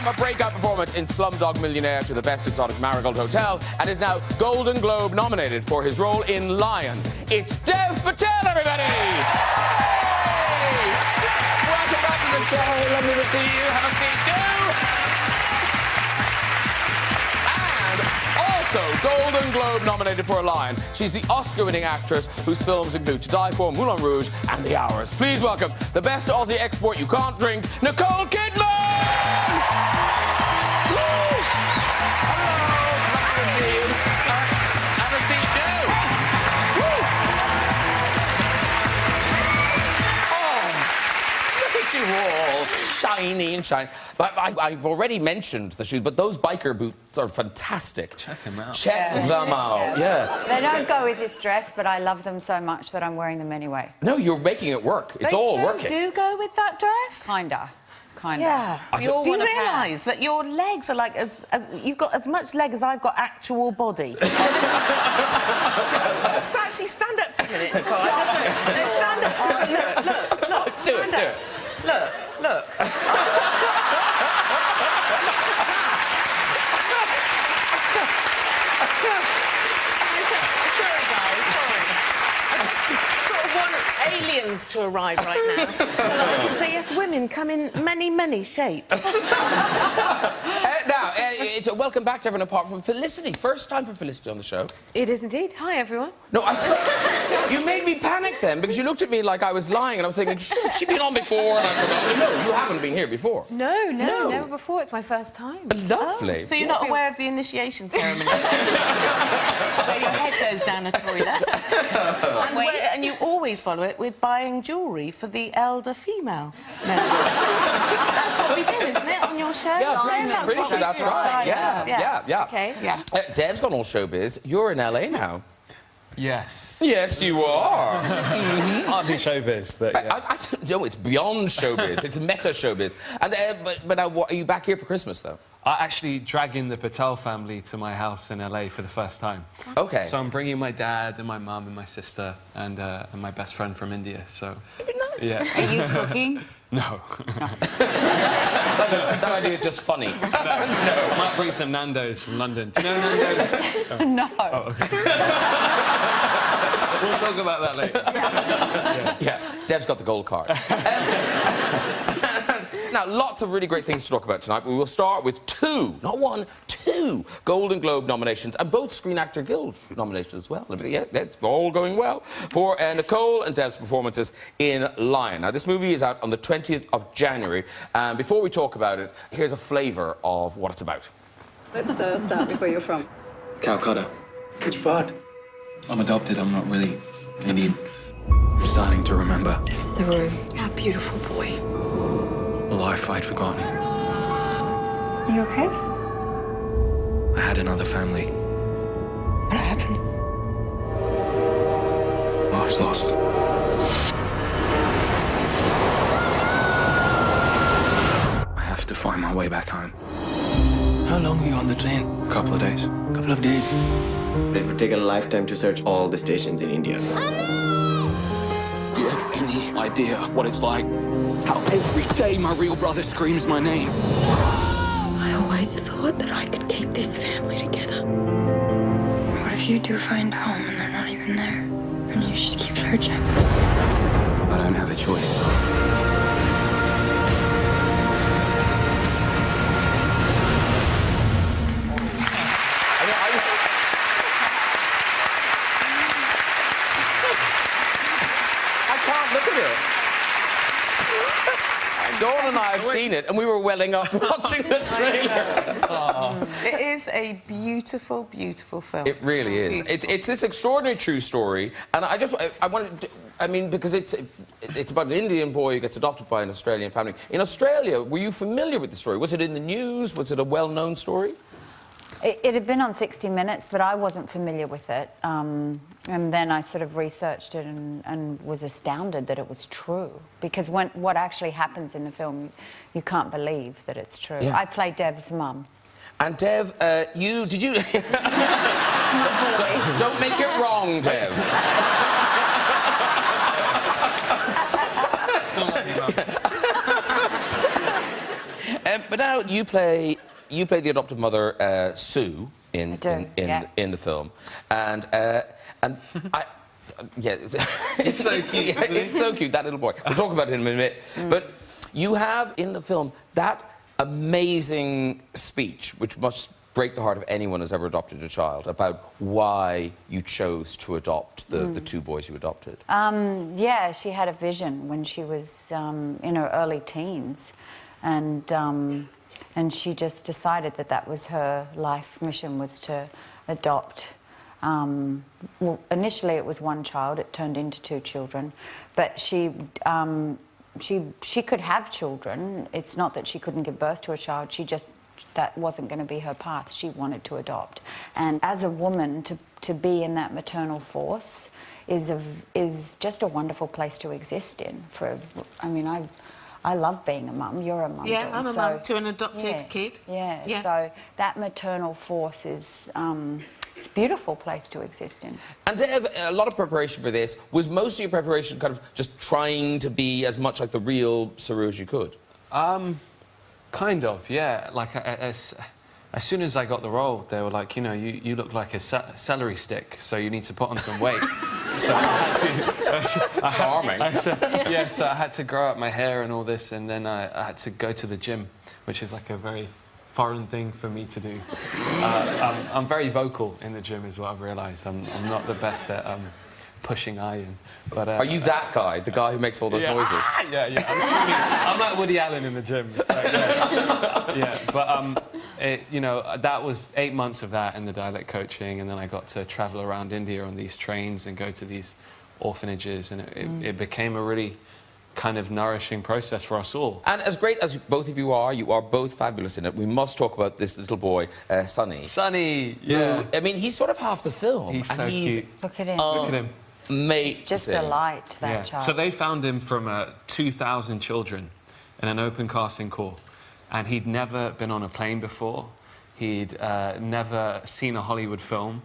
from a breakout performance in Slumdog Millionaire to the Best Exotic Marigold Hotel, and is now Golden Globe nominated for his role in Lion. It's Dev Patel, everybody! Hey! Welcome back to the show. Lovely to see you. Have a seat, do. Also, Golden Globe nominated for a Lion. She's the Oscar-winning actress whose films include To Die For, Moulin Rouge, and The Hours. Please welcome the best Aussie export you can't drink, Nicole Kidman! Woo! Hello, lovely to see you. Have a seat, Joe. Woo! Oh, look at you all, shiny and shiny. But I've already mentioned the shoes, but those biker boots are fantastic. Check them out. Check them out, yeah. They don't go with this dress, but I love them so much that I'm wearing them anyway. No, you're making it work. It's all working. Do go with that dress? Kinda. Yeah. We all Do you want a pair. realise that your legs are like as you've got as much leg as I've got actual body? Let's actually stand up for a minute. Let's stand up. Look. Do it. Look. Sorry, guys. Sorry. I sort of want aliens to arrive right now. So yes, women come in many shapes. Now, it's welcome back to everyone apart from Felicity. First time for Felicity on the show. It is indeed. Hi, everyone. No, you made me panic then because you looked at me like I was lying and I was thinking, has she been on before? And I forgot. No, you haven't been here before. No, never before. It's my first time. Lovely. So you're not aware of the initiation ceremony? Where your head goes down a toilet. And you always follow it with buying jewellery for the elder female members. That's what we do, isn't it, on your show? Yeah, pretty sure that's right. Yeah. Okay. Yeah. Dev's gone all showbiz. You're in LA now. Yes. Yes, you are. Hardly showbiz, but yeah. No, it's beyond showbiz. It's meta showbiz. And but now, what, are you back here for Christmas though? I actually dragging the Patel family to my house in LA for the first time. Okay. So I'm bringing my dad and my mum and my sister and my best friend from India. So. It'd be nice. Yeah. Are you cooking? No. That idea is just funny. No. I might bring some Nando's from London. Do you know Nando's? Oh. No. Oh, okay. We'll talk about that later. Yeah, Dev's got the gold card. Now, lots of really great things to talk about tonight. We will start with two, not one, two Golden Globe nominations, and both Screen Actor Guild nominations as well. Yeah, it's all going well for Nicole and Dev's performances in Lion. Now, this movie is out on the 20th of January. Before we talk about it, here's a flavour of what it's about. Let's start with where you're from. Calcutta. Which part? I'm adopted. I'm not really Indian. I'm starting to remember Saru, our beautiful boy. a life I'd forgotten. Are you okay? I had another family. What happened? I was lost. I have to find my way back home. How long were you on the train? A couple of days. Couple of days. It would take a lifetime to search all the stations in India. Do you have any idea what it's like? How every day my real brother screams my name. I always thought that I could keep this family together. What if you do find home and they're not even there? And you just keep searching? I don't have a choice. Look at it. Dawn and I have seen it, and we were welling up watching the trailer. It is a beautiful, beautiful film. It really is. It's this extraordinary true story, and I wanted to, I mean, because it's about an Indian boy who gets adopted by an Australian family. In Australia, were you familiar with the story? Was it in the news? Was it a well-known story? It had been on 60 Minutes, but I wasn't familiar with it. And then I sort of researched it and was astounded that it was true. Because what actually happens in the film, you can't believe that it's true. Yeah. I played Dev's mum. And Dev, did you... Don't make it wrong, Dev. But now, Nicole, you play the adoptive mother, Sue, in the film, and yeah, It's so cute. Yeah, it's so cute, that little boy. We'll talk about it in a minute. But you have in the film that amazing speech, which must break the heart of anyone who's ever adopted a child, about why you chose to adopt the two boys you adopted. Yeah, she had a vision when she was in her early teens, and she just decided that that was her life mission, was to adopt. Well, initially it was one child, it turned into two children, but she could have children. It's not that she couldn't give birth to a child, that wasn't going to be her path. She wanted to adopt. And as a woman, to be in that maternal force is just a wonderful place to exist in. I mean, I love being a mum. You're a mum. Yeah, I'm a mum to an adopted kid. Yeah, so that maternal force is... it's a beautiful place to exist in. And to have a lot of preparation for this, was most of your preparation kind of just trying to be as much like the real Saru as you could? Kind of, yeah. Like, as soon as I got the role, they were like, you know, you look like a celery stick, so you need to put on some weight. So I had to... Charming. So I had to grow out my hair and all this, and then I had to go to the gym, which is like a very foreign thing for me to do. I'm very vocal in the gym, is what I've realised. I'm not the best at pushing iron. But, are you that guy, the guy who makes all those noises? Yeah. I'm like Woody Allen in the gym. It's like, but you know, that was 8 months of that and the dialect coaching, and then I got to travel around India on these trains and go to these orphanages, and it became a really kind of nourishing process for us all. And as great as both of you are both fabulous in it. We must talk about this little boy, Sonny. Sonny, yeah. I mean, he's sort of half the film. He's so cute. Look at him. Look at him. Amazing. It's just a light, that child. So they found him from 2,000 children in an open casting call, and he'd never been on a plane before. He'd never seen a Hollywood film,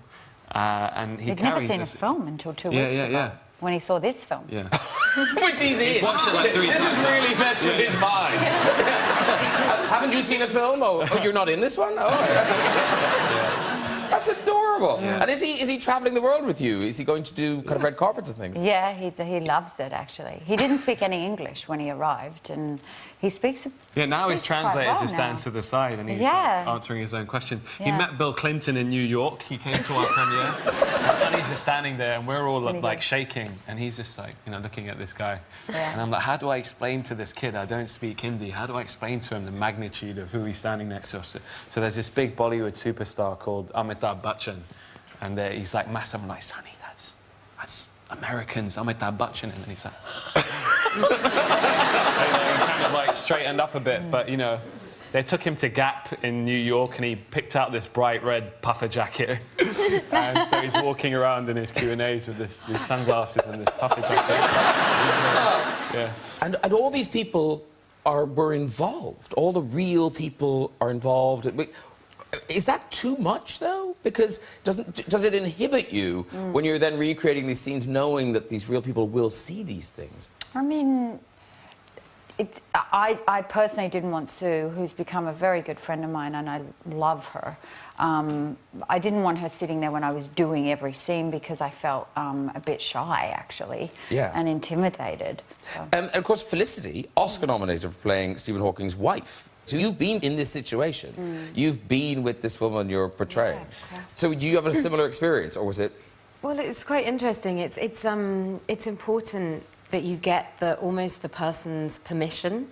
and he'd never seen a film until 2 weeks ago. When he saw this film. Yeah. Which he's watched it like 3 times. This has really messed with his mind. Haven't you seen a film? Oh, you're not in this one? Oh, That's adorable. Yeah. And is he travelling the world with you? Is he going to do kind of red carpets and things? Yeah, he loves it, actually. He didn't speak any English when he arrived, and he speaks... Yeah, now his translator just stands to the side and he's like, answering his own questions. Yeah. He met Bill Clinton in New York. He came to our premiere. And Sonny's just standing there, and we're all like shaking, and he's just like, you know, looking at this guy. Yeah. And I'm like, how do I explain to this kid? I don't speak Hindi. How do I explain to him the magnitude of who he's standing next to us? So there's this big Bollywood superstar called Amitabh Bachchan, and he's like massive. I'm like, Sonny, that's Americans, Amitabh Bachchan, and he's like... kind of like straightened up a bit, but you know, they took him to Gap in New York, and he picked out this bright red puffer jacket, and so he's walking around in his Q&As with these sunglasses and this puffer jacket. And all these people were involved. All the real people are involved. Is that too much, though? Because does it inhibit you when you're then recreating these scenes, knowing that these real people will see these things? I mean, I personally didn't want Sue, who's become a very good friend of mine, and I love her. I didn't want her sitting there when I was doing every scene, because I felt a bit shy, actually, and intimidated. So. And of course, Felicity, Oscar-nominated for playing Stephen Hawking's wife. So you've been in this situation. You've been with this woman you're portraying. Yeah. So do you have a similar experience, or was it... Well, it's quite interesting. It's important that you get almost the person's permission,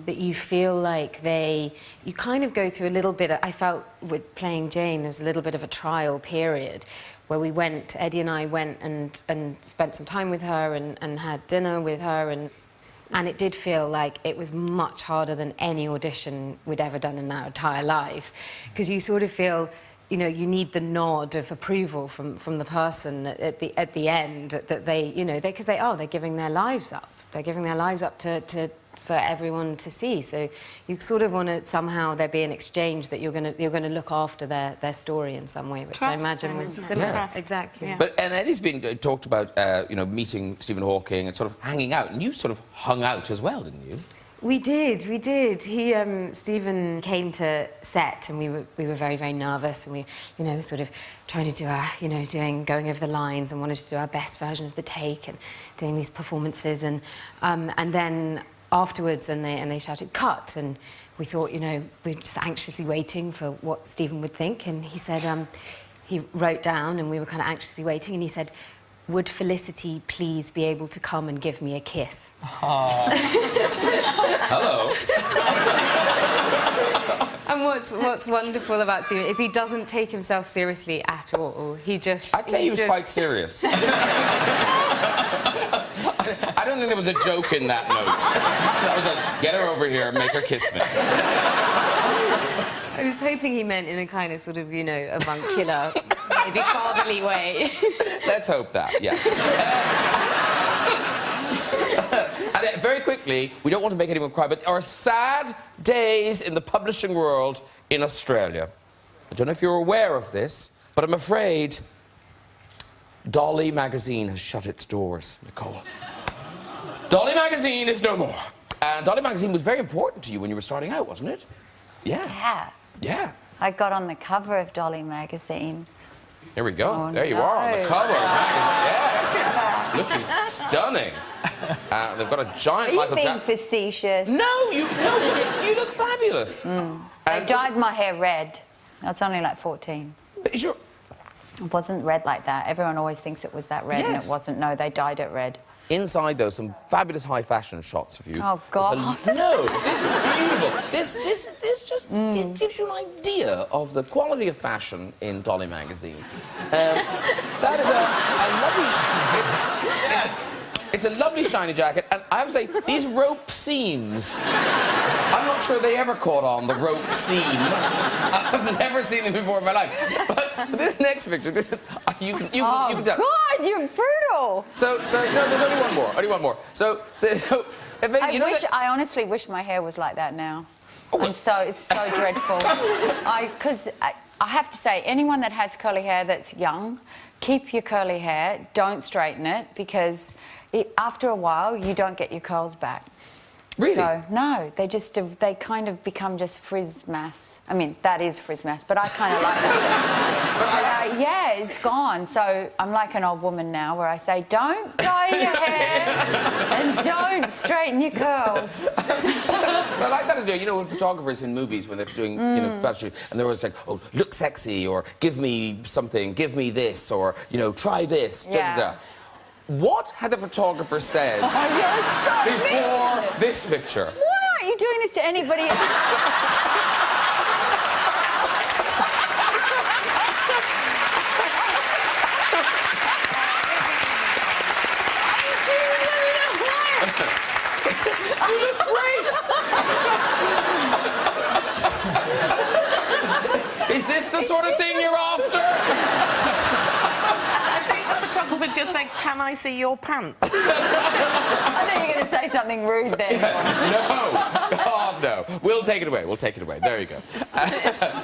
that you feel like you kind of go through a little bit of, I felt with playing Jane, there was a little bit of a trial period where Eddie and I went and spent some time with her and had dinner with her, and it did feel like it was much harder than any audition we'd ever done in our entire lives, because you sort of feel, you know, you need the nod of approval from the person at the end, that they, you know, because they're giving their lives up. They're giving their lives up for everyone to see. So you sort of want to somehow there be an exchange that you're going to look after their story in some way, which trust, I imagine was similar. Exactly. Yeah. And Eddie's been talked about, you know, meeting Stephen Hawking and sort of hanging out, and you sort of hung out as well, didn't you? We did. He, Stephen came to set, and we were very, very nervous, and we, you know, sort of trying to do our, you know, going over the lines, and wanted to do our best version of the take, and doing these performances, and then afterwards, and they shouted cut, and we thought, you know, we were just anxiously waiting for what Stephen would think, and he said, he wrote down, and we were kind of anxiously waiting, and he said, "Would Felicity please be able to come and give me a kiss?" Hello. And what's wonderful about Stephen is he doesn't take himself seriously at all. He just... I'd say he was quite serious. I don't think there was a joke in that note. That was a, get her over here, make her kiss me. I was hoping he meant in a kind of sort of, you know, avuncular, maybe fatherly way. Let's hope that, yeah. And very quickly, we don't want to make anyone cry, but there are sad days in the publishing world in Australia. I don't know if you're aware of this, but I'm afraid Dolly magazine has shut its doors, Nicole. Dolly magazine is no more. And Dolly magazine was very important to you when you were starting out, wasn't it? Yeah. Yeah. Yeah. I got on the cover of Dolly magazine. Here we go. Oh, there you are on the cover of the magazine. Yeah. Looking stunning. They've got a giant Michael Jackson. Are you being facetious? No, you look fabulous. I dyed my hair red. I was only like 14. Is your... It wasn't red like that. Everyone always thinks it was that red, and it wasn't. No, they dyed it red. Inside, though, some fabulous high fashion shots of you. Oh, God. No, this is beautiful. This just gives you an idea of the quality of fashion in Dolly magazine. That is a lovely... It's a lovely shiny jacket, and I have to say, these rope seams, I'm not sure they ever caught on, the rope seam. I've never seen them before in my life. But this next picture, this is... You can tell. God, you're brutal! So, no, there's only one more. So, I honestly wish my hair was like that now. It's so dreadful. Because I have to say, anyone that has curly hair that's young, keep your curly hair, don't straighten it, because after a while, you don't get your curls back. Really? So, no, they kind of become just frizz mass. I mean, that is frizz mass, but I kind of like that. Yeah, it's gone. So I'm like an old woman now where I say, don't dye your hair and don't straighten your curls. I like that idea. You know, when photographers in movies, when they're doing, you know, fashion, and they're always like, oh, look sexy, or give me something, give me this, or, you know, try this. Yeah. Da, da, da. What had the photographer said before this picture? Why aren't you doing this to anybody else? You look great! Is this the sort of thing you're after? Photographer just said, "Can I see your pants?" I thought you were going to say something rude then. No, God, no. We'll take it away. There you go.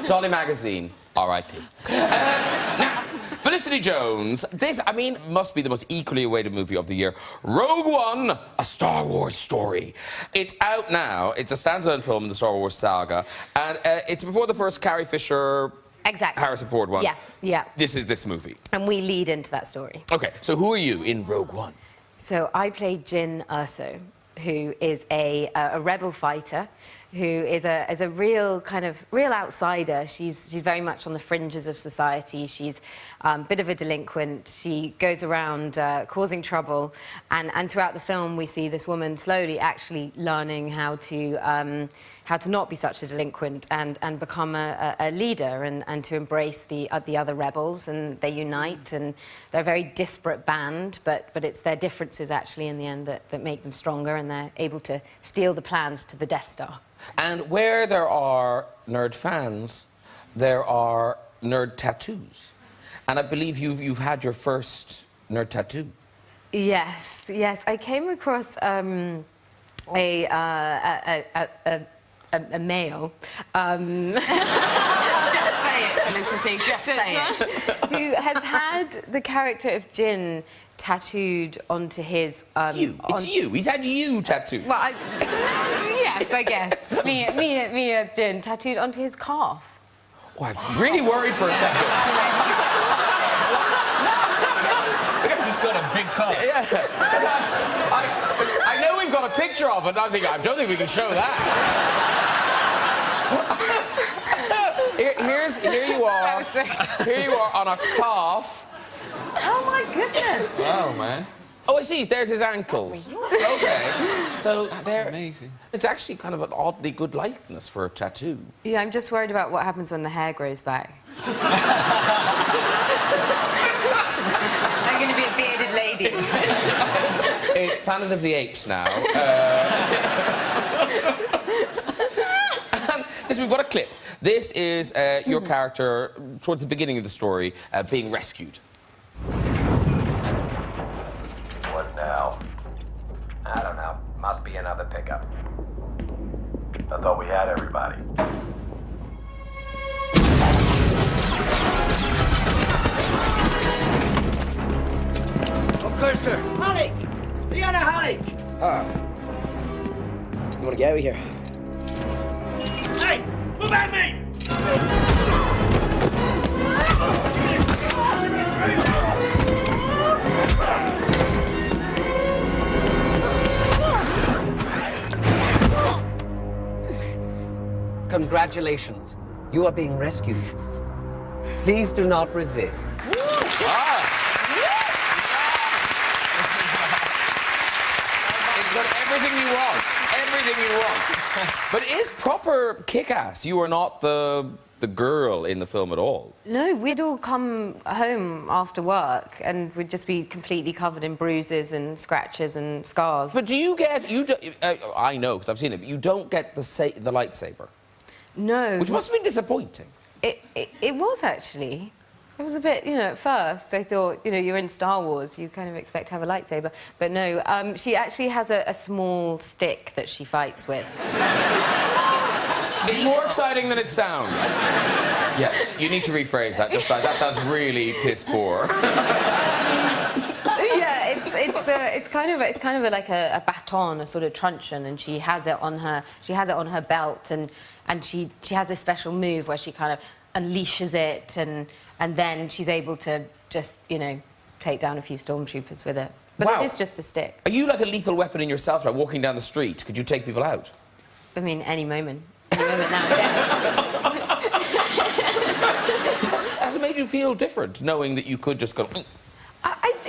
Dolly magazine, R.I.P. Now, Felicity Jones. This, I mean, must be the most equally awaited movie of the year. Rogue One, a Star Wars story. It's out now. It's a standalone film in the Star Wars saga, and it's before the first Carrie Fisher. Exactly. Harrison Ford one. Yeah. This is this movie. And we lead into that story. Okay, so who are you in Rogue One? So I played Jyn Erso, who is a rebel fighter, who is a real outsider. She's very much on the fringes of society. She's a bit of a delinquent. She goes around causing trouble, and throughout the film we see this woman slowly actually learning how to not be such a delinquent and become a leader and to embrace the other rebels, and they unite, and they're a very disparate band, but it's their differences actually in the end that make them stronger, and they're able to steal the plans to the Death Star. And where there are nerd fans, there are nerd tattoos. And I believe you've had your first nerd tattoo. Yes. I came across a male. Just say it, Felicity, just say it. Who has had the character of Jin tattooed onto his... It's you. He's had you tattooed. Well, yes, I guess. Me as Jin, tattooed onto his calf. Oh, I'm really worried for a second. I guess he's got a big calf. Yeah. I know we've got a picture of it, and I don't think we can show that. Here you are. Here you are on a calf. Oh, my goodness. Wow, man. Oh, I see. There's his ankles. Okay. So That's amazing. It's actually kind of an oddly good likeness for a tattoo. Yeah, I'm just worried about what happens when the hair grows back. I'm going to be a bearded lady. It's Planet of the Apes now. Listen, we've got a clip. This is your character towards the beginning of the story being rescued. What now? I don't know. Must be another pickup. I thought we had everybody. Up closer. Halleck! Leona Halleck! You wanna get out of here? Hey! Move at me! Congratulations. You are being rescued. Please do not resist. It's got everything you want. Everything you want. But it is proper kick-ass. You are not the girl in the film at all. No, we'd all come home after work and we'd just be completely covered in bruises and scratches and scars. But do you get... I know, because I've seen it, but you don't get the lightsaber. No. Which must have been disappointing. It was, actually. It was a bit, you know, at first I thought, you know, you're in Star Wars, you kind of expect to have a lightsaber. But no, she actually has a small stick that she fights with. It's more exciting than it sounds. Yeah, you need to rephrase that. Just like, that sounds really piss poor. Yeah, it's kind of like a baton, a sort of truncheon, and she has it on her belt, and she has a special move where she kind of unleashes it, and then she's able to just, you know, take down a few stormtroopers with it. But wow. It is just a stick. Are you like a lethal weapon in yourself, like walking down the street? Could you take people out? I mean, any moment. Any moment now and then. Has it made you feel different, knowing that you could just go...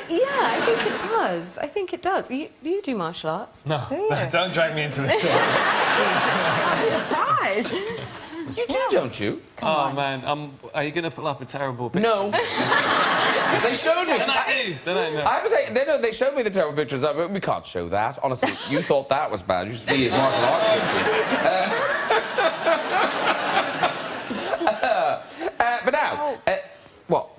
Yeah, I think it does. I think it does. You do martial arts? No, do you? Don't drag me into this. I'm surprised. You do, don't you? Come on. Man, are you going to put up a terrible picture? No. They showed me. Then I do. Then I know. I have to say, they showed me the terrible pictures. But we can't show that. Honestly, you thought that was bad. You should see his martial arts pictures. But now, what?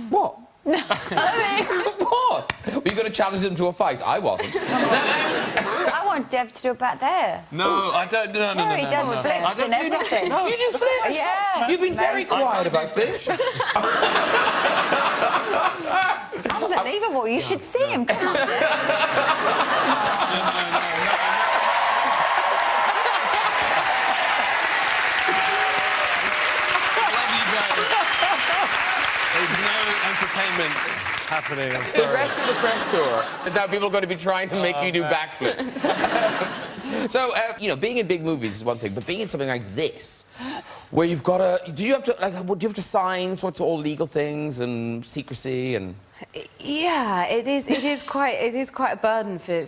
What? No. What? Were you going to challenge him to a fight? I wasn't. I want Dev to do it back there. No, I don't. No. He does flips and everything. Do you do flips? Yeah. You've been very quiet about this. Unbelievable. You should see him. Come on, Dev. There's no entertainment happening. I'm sorry. The rest of the press tour is now people are going to be trying to make you do backflips. So, you know, being in big movies is one thing, but being in something like this, where you've got to... Do you have to sign sorts of all legal things and secrecy and... Yeah, it is quite a burden for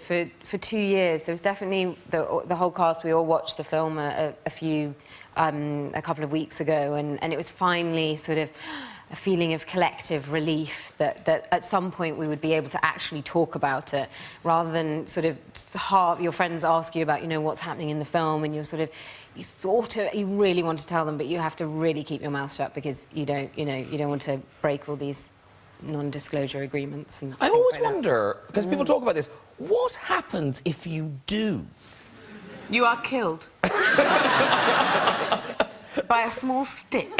2 years. There was definitely the whole cast. We all watched the film a couple of weeks ago, and it was finally sort of a feeling of collective relief that at some point we would be able to actually talk about it, rather than sort of your friends ask you about, you know, what's happening in the film, and you really want to tell them, but you have to really keep your mouth shut because you don't want to break all these non-disclosure agreements. And I always wonder, because people talk about this, what happens if you do? You are killed. By a small stick.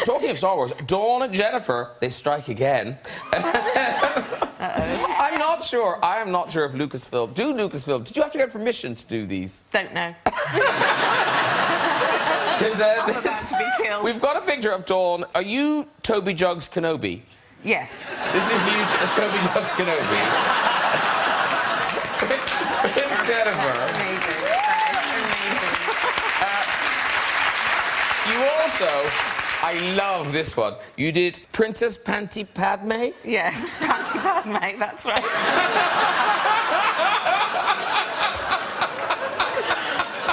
Talking of Star Wars, Dawn and Jennifer, they strike again. I'm not sure. I am not sure if Lucasfilm... Did you have to get permission to do these? Don't know. I'm about to be killed. We've got a picture of Dawn. Are you Toby Jugs Kenobi? Yes. This is you as Toby Jugs Kenobi. Jennifer. Amazing. You also... I love this one. You did Princess Panty Padme? Yes, Panty Padme, that's right.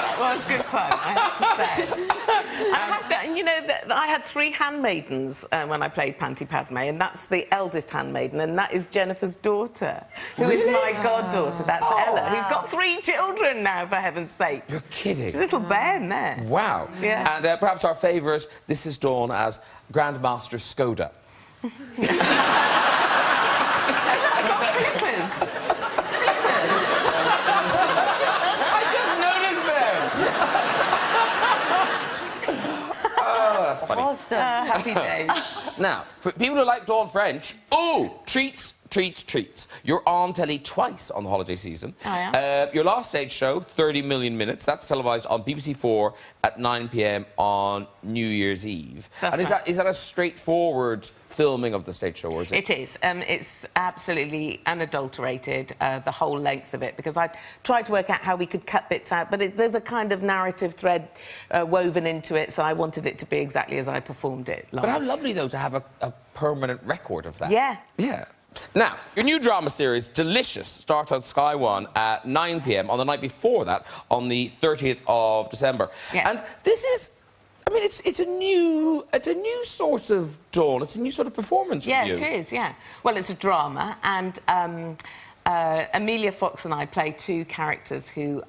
That was good fun, I have to say. And you know, I had 3 handmaidens when I played Panty Padme, and that's the eldest handmaiden, and that is Jennifer's daughter, who is my goddaughter. That's Ella, who's got 3 children now, for heaven's sake. You're kidding. She's a little Ben there. Wow. Yeah. And perhaps our favourite, this is Dawn as Grandmaster Skoda. I got flippers. I just noticed them. Oh, that's funny. Awesome. Happy days. Now, for people who like Dawn French, treats. You're on telly twice on the holiday season. I am. Your last stage show, 30 Million Minutes, that's televised on BBC4 at 9 p.m. on New Year's Eve. That's and right. is that a straightforward filming of the stage show, or is it? It is. It's absolutely unadulterated, the whole length of it, because I tried to work out how we could cut bits out, but there's a kind of narrative thread woven into it, so I wanted it to be exactly as I performed it live. But how lovely, though, to have a permanent record of that. Yeah. Yeah. Now, your new drama series, Delicious, starts on Sky One at 9 p.m. on the night before that, on the 30th of December. Yes. And this is... I mean, it's a new sort of Dawn. It's a new sort of performance Yeah, for you. it is, yeah. Well, it's a drama, and Amelia Fox and I play 2 characters who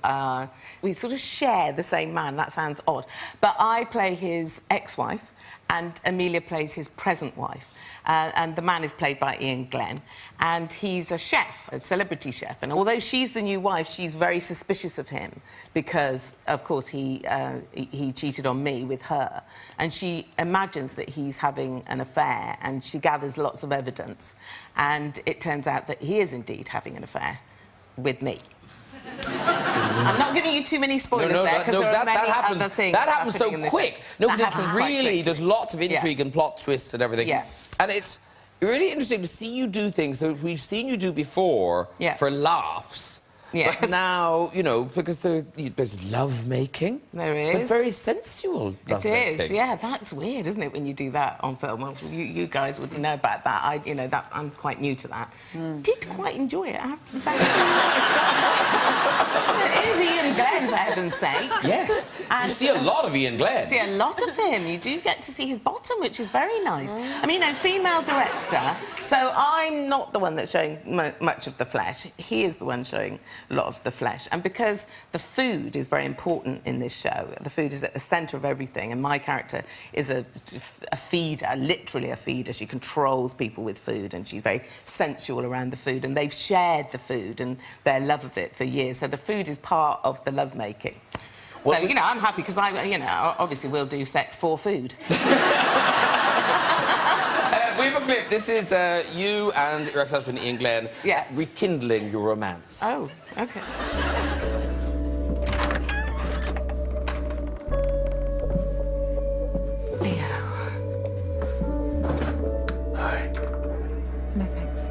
we sort of share the same man. That sounds odd. But I play his ex-wife, and Amelia plays his present wife. And the man is played by Ian Glenn, and he's a chef, a celebrity chef. And although she's the new wife, she's very suspicious of him because, of course, he cheated on me with her. And she imagines that he's having an affair, and she gathers lots of evidence. And it turns out that he is indeed having an affair with me. I'm not giving you too many spoilers there, because there are many other things. That happens so quick. No, because it's really... There's lots of intrigue Yeah. and plot twists and everything. Yeah. And it's really interesting to see you do things that we've seen you do before for laughs. Yes. But now, you know, because there's love-making. There is. But very sensual love-making. It is, yeah. That's weird, isn't it, when you do that on film? Well, you guys wouldn't know about that. I'm quite new to that. Did quite enjoy it, I have to say. It is Ian Glenn, for heaven's sakes. Yes. And you see a lot of Ian Glenn. You see a lot of him. You do get to see his bottom, which is very nice. I mean, female director, so I'm not the one that's showing much of the flesh. He is the one showing a lot of the flesh. And because the food is very important in this show, the food is at the centre of everything, and my character is a feeder, literally a feeder. She controls people with food, and she's very sensual around the food, and they've shared the food and their love of it for years. So the food is part of the lovemaking. Well, so, you know, I'm happy because obviously we'll do sex for food. We have a clip. This is you and your ex-husband Ian Glenn rekindling your romance. Oh, OK. Leo. Hi. No thanks.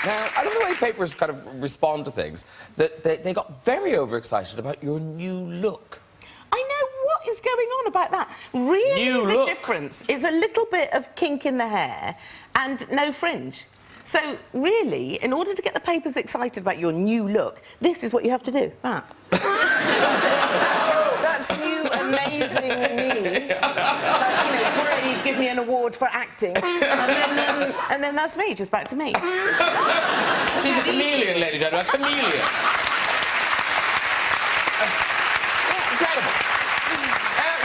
Now, I love the way papers kind of respond to things. That they got very overexcited about your new look. I know. What is is going on about that? Really, New the look. difference is a little bit of kink in the hair and no fringe. So, really, in order to get the papers excited about your new look, this is what you have to do. That. That's new, amazing me. Like, you know, brave, give me an award for acting. And then that's me, just back to me. She's a chameleon, ladies and gentlemen, a chameleon. Incredible.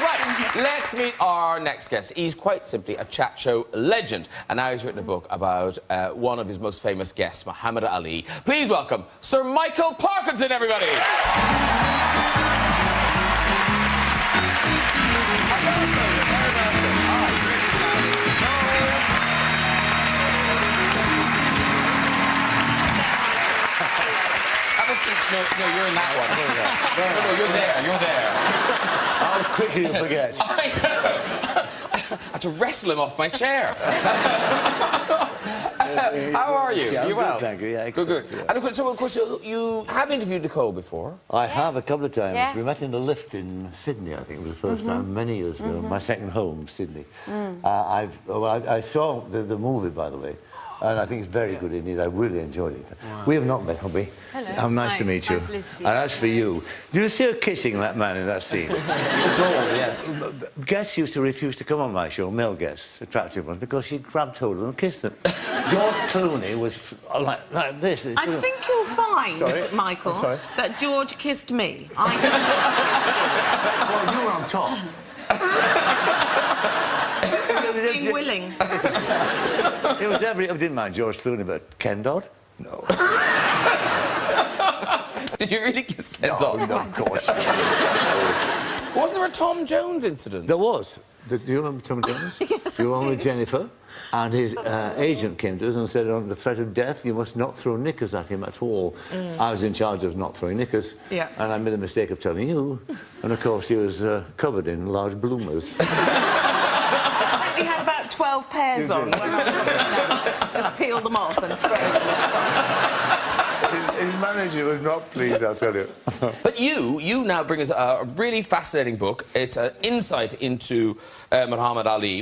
Right, let's meet our next guest. He's quite simply a chat show legend, and now he's written a book about one of his most famous guests, Muhammad Ali. Please welcome Sir Michael Parkinson, everybody. No, you're in that one. No, you're there. How quickly you forget. I had to wrestle him off my chair. How are you? Yeah, you well? Good, thank you. Yeah, good. Yeah. And of course, you have interviewed Nicole before. I have a couple of times. Yeah. We met in the lift in Sydney, I think, it was the first time, many years ago. My second home, Sydney. I saw the movie, by the way, and I think it's very good indeed. I really enjoyed it. Wow. We have not met, have we? Hello. How nice to meet you. Felicity. And as for you, do you see her kissing that man in that scene? Adorable, yes. Guests used to refuse to come on my show, male guests, attractive ones, because she grabbed hold of them and kissed them. George Clooney was like this. I think you'll find, Michael, that George kissed me. Well, you were on top. Being willing. It was every... I didn't mind George Clooney, but Ken Dodd? No. Did you really kiss Ken Dodd? No, of course. Wasn't there a Tom Jones incident? There was. Do you remember Tom Jones? Yes, you were I on do. with Jennifer, and his agent came to us and said, on the threat of death, you must not throw knickers at him at all. I was in charge of not throwing knickers, and I made the mistake of telling you, and of course he was covered in large bloomers. We had about 12 pairs on when I just peeled them off and sprayed them. His manager was not pleased, I'll tell you. But you now bring us a really fascinating book. It's an insight into Muhammad Ali,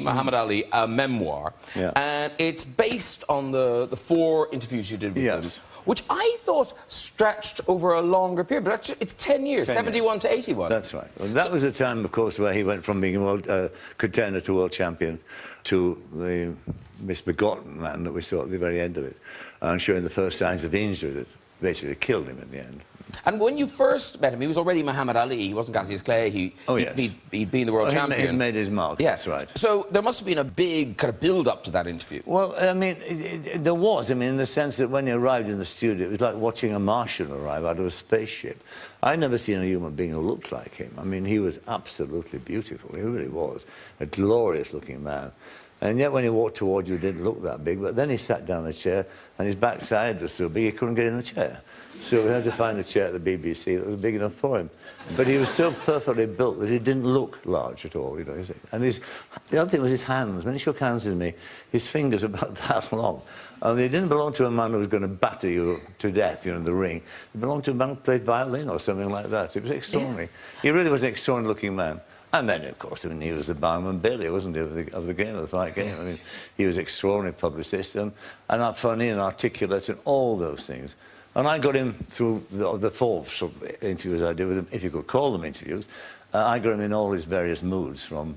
a memoir. Yeah. And it's based on the 4 interviews you did with him, which I thought stretched over a longer period. But actually, it's 10 years, 71 to 81. That's right. Well, that was a time, of course, where he went from being a world contender to world champion to the misbegotten man that we saw at the very end of it, and showing the first signs of injury that basically killed him in the end. And when you first met him, he was already Muhammad Ali. He wasn't Cassius Clay. He'd been the world champion. He'd made his mark, that's right. So there must have been a big kind of build-up to that interview. Well, I mean, there was. I mean, in the sense that when he arrived in the studio, it was like watching a Martian arrive out of a spaceship. I'd never seen a human being who looked like him. I mean, he was absolutely beautiful. He really was. A glorious-looking man. And yet when he walked towards you, he didn't look that big. But then he sat down in the chair, and his backside was so big he couldn't get in the chair. So we had to find a chair at the BBC that was big enough for him. But he was so perfectly built that he didn't look large at all, you know. And the other thing was his hands. When he shook hands with me, his fingers were about that long. And they didn't belong to a man who was going to batter you to death, you know, in the ring. They belonged to a man who played violin or something like that. It was extraordinary. He really was an extraordinary-looking man. And then, of course, I mean, he was the barman Billy, wasn't he, of the game, of the fight game. I mean, he was an extraordinary publicist and funny and articulate and all those things. And I got him through the 4 sort of interviews I did with him, if you could call them interviews. I got him in all his various moods, from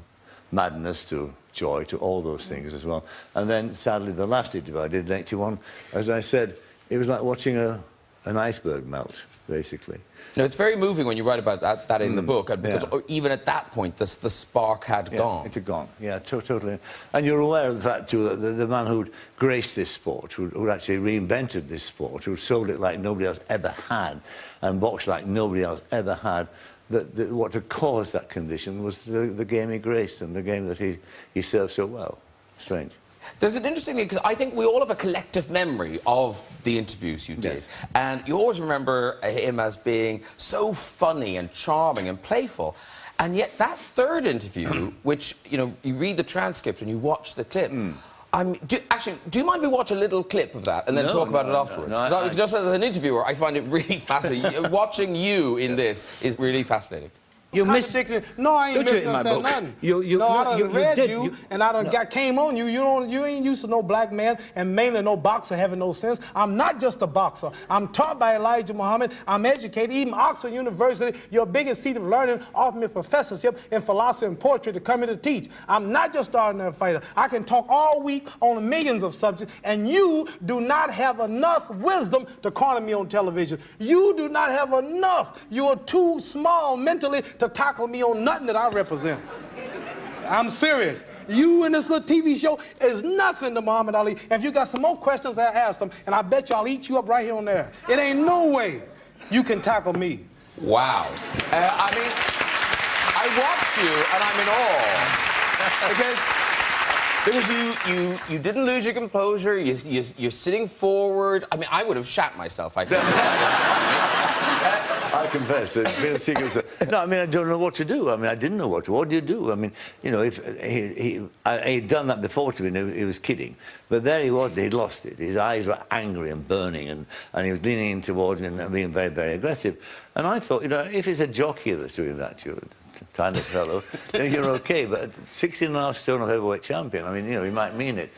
madness to joy to all those things as well. And then, sadly, the last interview I did in 81, as I said, it was like watching an iceberg melt, basically. No, it's very moving when you write about that in the book, because even at that point, the spark had gone. It had gone, yeah, totally. And you're aware of the fact, too, that the man who'd graced this sport, who'd actually reinvented this sport, who'd sold it like nobody else ever had, and boxed like nobody else ever had, that what had caused that condition was the game he graced and the game that he served so well. Strange. There's an interesting thing, because I think we all have a collective memory of the interviews you did. Yes. And you always remember him as being so funny and charming and playful. And yet that 3rd interview, which, you know, you read the transcript and you watch the clip, do you mind if we watch a little clip of that and then talk about it afterwards? Because just as an interviewer, I find it really fascinating. Watching you in this is really fascinating. You contradicting. No, I ain't misunderstanding nothing. No, I done read you, and I done came on you. You ain't used to no black man, and mainly no boxer having no sense. I'm not just a boxer. I'm taught by Elijah Muhammad. I'm educated. Even Oxford University, your biggest seat of learning, offered me a professorship in philosophy and poetry to come here to teach. I'm not just an ordinary fighter. I can talk all week on millions of subjects, and you do not have enough wisdom to corner me on television. You do not have enough. You are too small mentally to tackle me on nothing that I represent. I'm serious. You and this little TV show is nothing to Muhammad Ali. If you got some more questions, I ask them, and I bet you I'll eat you up right here on there. It ain't no way you can tackle me. Wow. I mean, I watch you and I'm in awe. Because you didn't lose your composure, you're sitting forward. I mean, I would have shat myself, I think. I confess, there's been a secret. No, I mean, I don't know what to do. I mean, I didn't know what to do. What do you do? I mean, you know, if he'd done that before to me, and he was kidding. But there he was, he'd lost it. His eyes were angry and burning, and he was leaning in towards me and being very, very aggressive. And I thought, you know, if it's a jockey that's doing that to you, kind of fellow, then you're okay. But 16.5 stone of heavyweight champion, I mean, you know, he might mean it.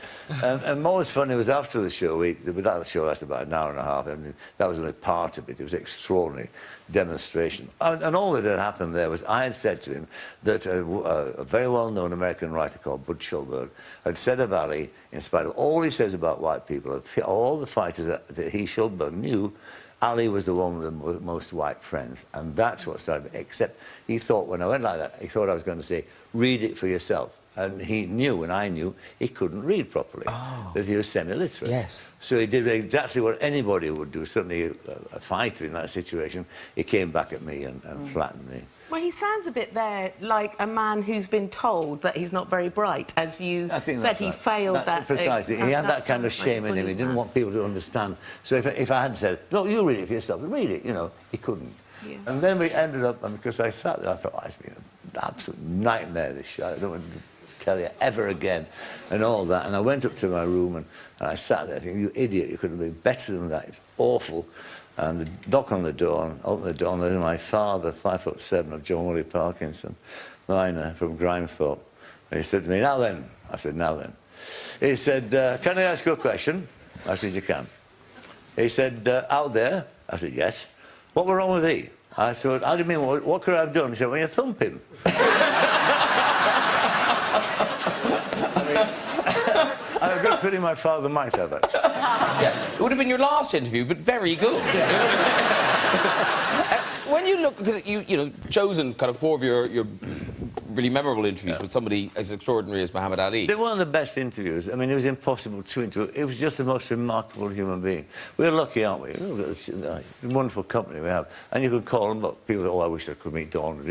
And what was funny was after the show, that show lasted about an hour and a half. I mean, that was only part of it. It was an extraordinary demonstration. And all that had happened there was I had said to him that a very well-known American writer called Bud Schulberg had said of Ali, in spite of all he says about white people, of all the fighters that he, Schulberg, knew, Ali was the one with the most white friends, and that's what started. Except he thought, when I went like that, he thought I was going to say, read it for yourself. And he knew, and I knew, he couldn't read properly, that he was semi-literate. Yes. So he did exactly what anybody would do, certainly a fighter in that situation. He came back at me and flattened me. Well, he sounds a bit there like a man who's been told that he's not very bright, as you said he failed that. Precisely. He had that kind of shame in him. He didn't want people to understand. So if I had said, no, you read it for yourself, read it, you know, he couldn't. Yeah. And then we ended up, and because I sat there, I thought, it's been an absolute nightmare, this show. I don't want to tell you ever again, and all that. And I went up to my room, and I sat there thinking, you idiot, you could have been better than that. It's awful. And the knock on the door, and open the door, and there's my father, 5'7", of Sir Michael Parkinson, miner from Grimethorpe. And he said to me, now then. I said, now then. He said, can I ask you a question? I said, you can. He said, out there? I said, yes. What were wrong with thee? I said, how do you mean, what could I have done? He said, well, you thump him. I have a good feeling my father might have it. Yeah, it would have been your last interview, but very good. When you look, because you know, chosen kind of 4 of your really memorable interviews with somebody as extraordinary as Muhammad Ali. They were one of the best interviews. I mean, it was impossible to interview. It was just the most remarkable human being. We're lucky, aren't we? The wonderful company we have. And you could call them up. People say, oh, I wish I could meet Dawn.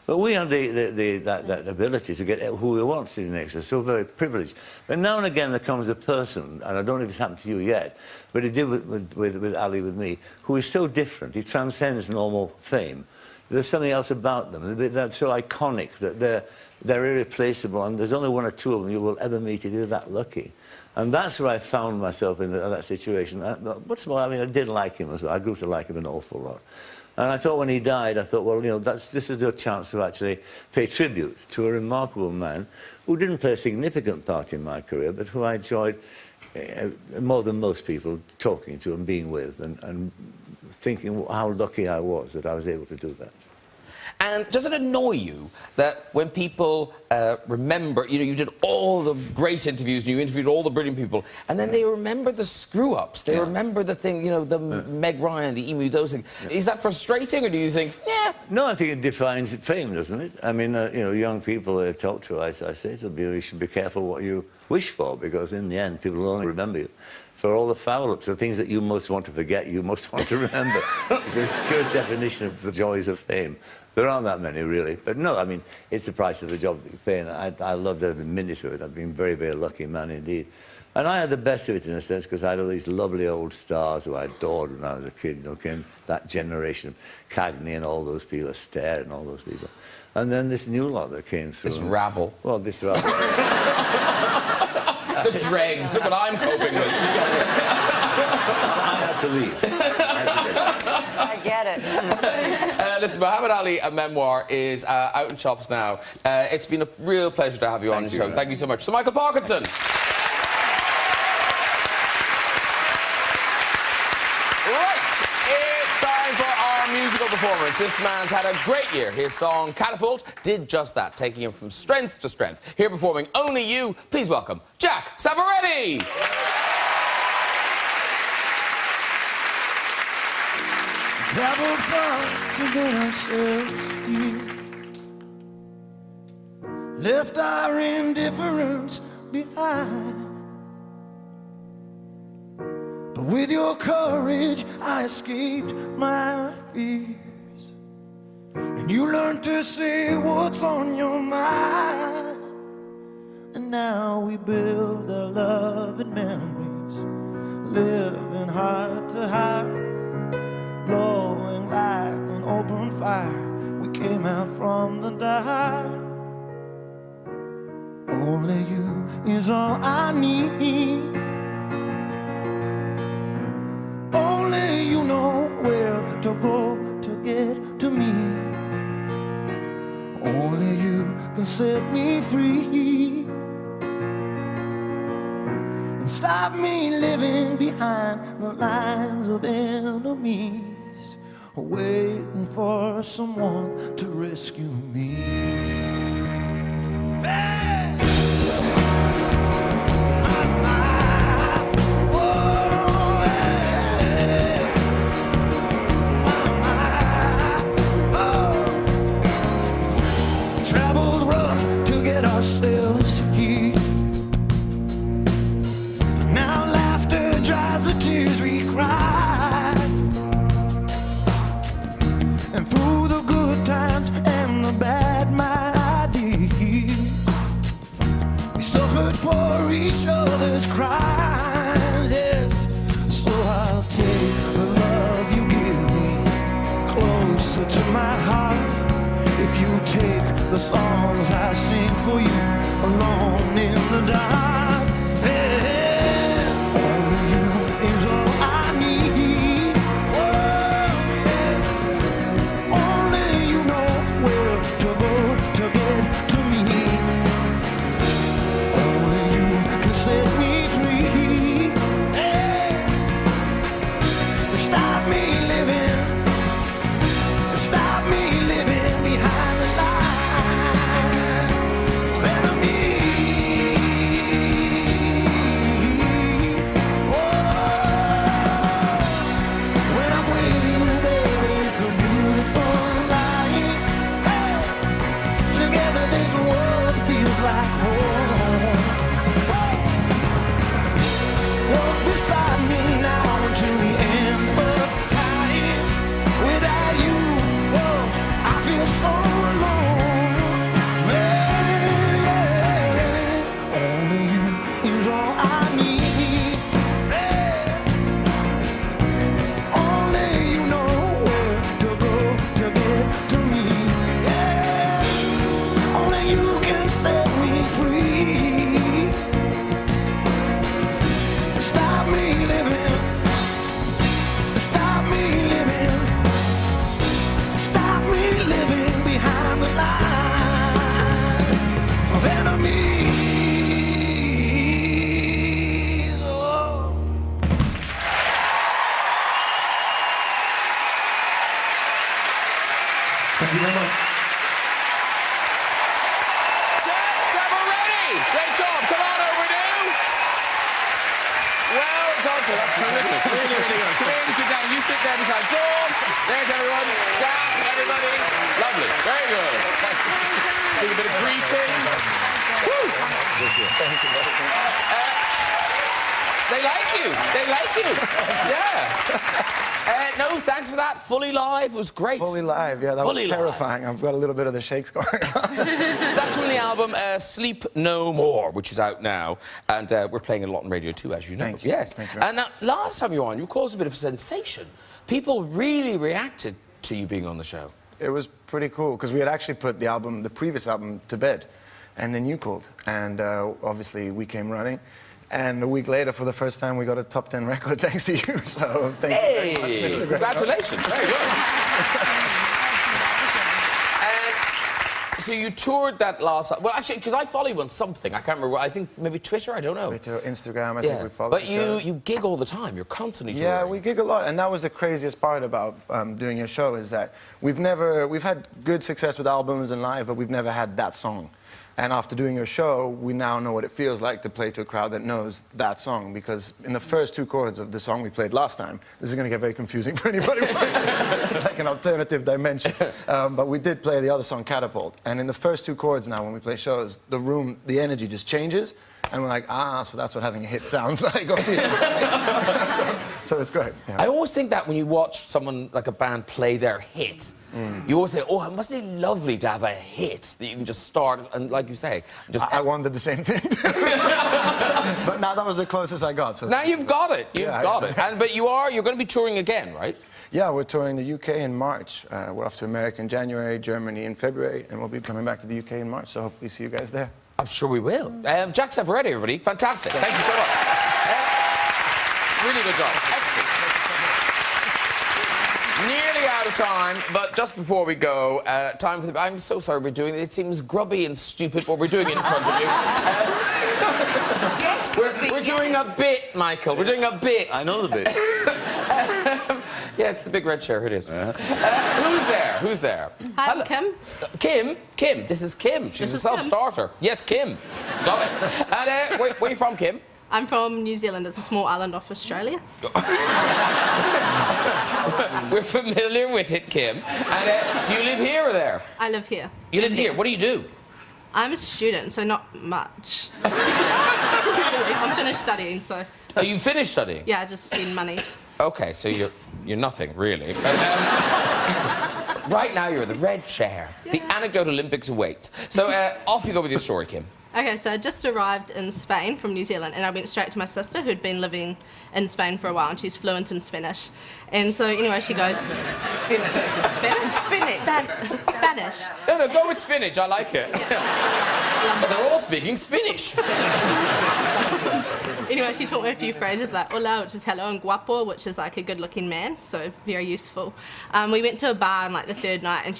But we have that ability to get who we want sitting next to us. So very privileged. But now and again there comes a person, and I don't know if it's happened to you yet, but it did with Ali, with me, who is so different. He transcends normal fame. There's something else about them. They're so iconic that they're irreplaceable, and there's only 1 or 2 of them you will ever meet if you're that lucky. And that's where I found myself in that situation. What's more, I mean, I did like him as well. I grew to like him an awful lot. And I thought when he died, I thought, well, you know, this is a chance to actually pay tribute to a remarkable man who didn't play a significant part in my career, but who I enjoyed more than most people talking to and being with and thinking how lucky I was that I was able to do that. And does it annoy you that when people remember, you know, you did all the great interviews, and you interviewed all the brilliant people, and then they remember the screw-ups, they remember the thing, you know, the Meg Ryan, the Emu, those things. Is that frustrating, or do you think, yeah? No, I think it defines fame, doesn't it? I mean, you know, young people I talk to, I say to them, you should be careful what you wish for, because in the end, people will only remember you for all the foul-ups, the things that you most want to forget, you most want to remember. It's a purest definition of the joys of fame. There aren't that many, really. But no, I mean, it's the price of the job that you're paying. I loved every minute of it. I've been a very, very lucky man indeed. And I had the best of it, in a sense, because I had all these lovely old stars who I adored when I was a kid. You know, came that generation of Cagney and all those people, Astaire and all those people. And then this new lot that came through. This rabble. Well, this rabble. The dregs. Look what I'm coping with. I had to leave. I get it. Listen, Muhammad Ali, a memoir, is out in shops now. It's been a real pleasure to have you on the show. Thank you so much. Sir Michael Parkinson. Musical performance. This man's had a great year. His song Catapult did just that, taking him from strength to strength. Here performing Only You, please welcome Jack Savoretti. Traveled far to get ourselves here, left our indifference behind. But with your courage, I escaped my fears, and you learned to say what's on your mind. And now we build our love and memories, living heart to heart, glowing like an open fire. We came out from the dark. Only you is all I need. Only you know where to go to get to me. Only you can set me free and stop me living behind the lines of enemies, waiting for someone to rescue me. Hey! Ourselves here. Now laughter dries the tears we cry, and through the good times and the bad, my dear, we suffered for each other's crimes. Yes, so I'll take the love you give me closer to my heart. If you take the songs I sing for you alone in the dark, yeah, only you is all I need. Oh, yes. Only you know where to go to get to me. Only you can set me free. Yeah. Stop me living. Stop me living behind the line of enemies. Oh, when I'm with you, baby, it's a beautiful life. Hey, together this world feels like home. Walk beside me now until the end of time. Without you, I feel so alone. Yeah, only you is all I need. Yeah. Only you know where to go to get to me. Yeah. Only you can set me free. Stop me living. Stop me living. Stop me living behind the line of enemies. Oh. Thank you very much. Jack Savoretti! Great job. Come on over, dude. Well done, sir. That's terrific. Really, really good. Come in, sit down. You sit there beside Dawn. There's everyone. Jack, everybody. Lovely. Very good. Do a bit of greeting. Woo. Thank you. They like you. They like you. Yeah. No, thanks for that. Fully live was great. Fully live, yeah, that Fully was terrifying. I've got a little bit of the shakes going on. That's from the album Sleep No More, which is out now. And we're playing it a lot on radio too, as you know. Thank you. Yes. Thank you. And last time you were on, you caused a bit of a sensation. People really reacted to you being on the show. It was pretty cool, because we had actually put the previous album, to bed. And then you called. And obviously we came running. And a week later, for the first time, we got a top 10 record thanks to you. So thank you very much, Mr. Greg. Congratulations. Very good. So you toured that last... Well, actually, because I follow you on something. I can't remember. I think maybe Twitter, I don't know. Twitter, Instagram, I think we follow But you gig all the time. You're constantly touring. Yeah, we gig a lot. And that was the craziest part about doing your show, is that we've had good success with albums and live, but we've never had that song. And after doing your show, we now know what it feels like to play to a crowd that knows that song, because in the first 2 chords of the song we played last time, this is going to get very confusing for anybody watching. It's like an alternative dimension. But we did play the other song, Catapult. And in the first 2 chords now, when we play shows, the energy just changes. And we're like, so that's what having a hit sounds like. So it's great. Yeah. I always think that when you watch someone, like a band, play their hit, you always say, oh, it must be lovely to have a hit that you can just start, and like you say... I wanted the same thing. But now that was the closest I got. So now you've got it. You've got it. But you're going to be touring again, right? Yeah, we're touring the UK in March. We're off to America in January, Germany in February, and we'll be coming back to the UK in March, so hopefully see you guys there. I'm sure we will. Jack Savoretti, everybody. Fantastic. Thank you so much. Really good job. Excellent. Nearly out of time, but just before we go, time for the... I'm so sorry we're doing it. It seems grubby and stupid what we're doing in front of you. We're doing a bit, Michael. We're doing a bit. I know the bit. Yeah, it's the big red chair. It is. Who's there? Who's there? Hi, I'm Kim. Kim? Kim. This is Kim. She's a self-starter. Yes, Kim. Got it. And where are you from, Kim? I'm from New Zealand. It's a small island off Australia. We're familiar with it, Kim. And do you live here or there? I live here. You live here. What do you do? I'm a student, so not much. I'm finished studying, so... Oh, you finished studying? Yeah, I just spend money. OK, so you're nothing, really. Right now, you're in the red chair. Yeah. The anecdote Olympics awaits. So off you go with your story, Kim. OK, so I just arrived in Spain from New Zealand, and I went straight to my sister, who'd been living in Spain for a while, and she's fluent in Spanish. And so, anyway, she goes... Spanish. No, go with spinach. I like it. Yeah. But they're all speaking Spanish. Anyway, she taught me a few phrases like hola, which is hello, and guapo, which is like a good-looking man, so very useful. We went to a bar on like the 3rd night, and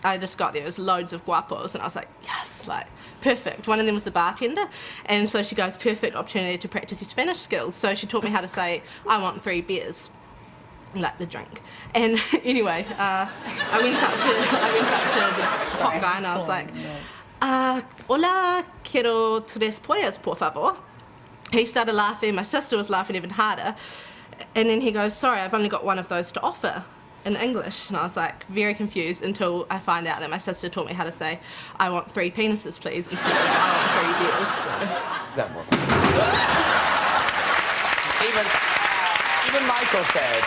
I just got there, there was loads of guapos, and I was like, yes, like, perfect. One of them was the bartender, and so she goes, perfect opportunity to practice your Spanish skills. So she taught me how to say, I want 3 beers. Like the drink. And anyway, I went up to the hot guy and I was like, hola, quiero 3 pollas, por favor. He started laughing, my sister was laughing even harder, and then he goes, sorry, I've only got 1 of those to offer, in English. And I was like, very confused until I find out that my sister taught me how to say, I want 3 penises, please, instead of I want 3 beers. So. That wasn't. Even Michael said,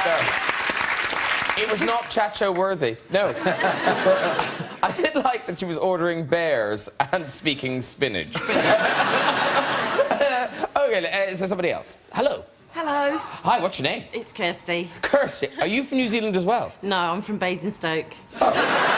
no. It was not Chacho worthy. No. I did like that she was ordering bears and speaking spinach. Okay, is there somebody else? Hello. Hello. Hi, what's your name? It's Kirsty. Kirsty. Are you from New Zealand as well? No, I'm from Basingstoke. Oh.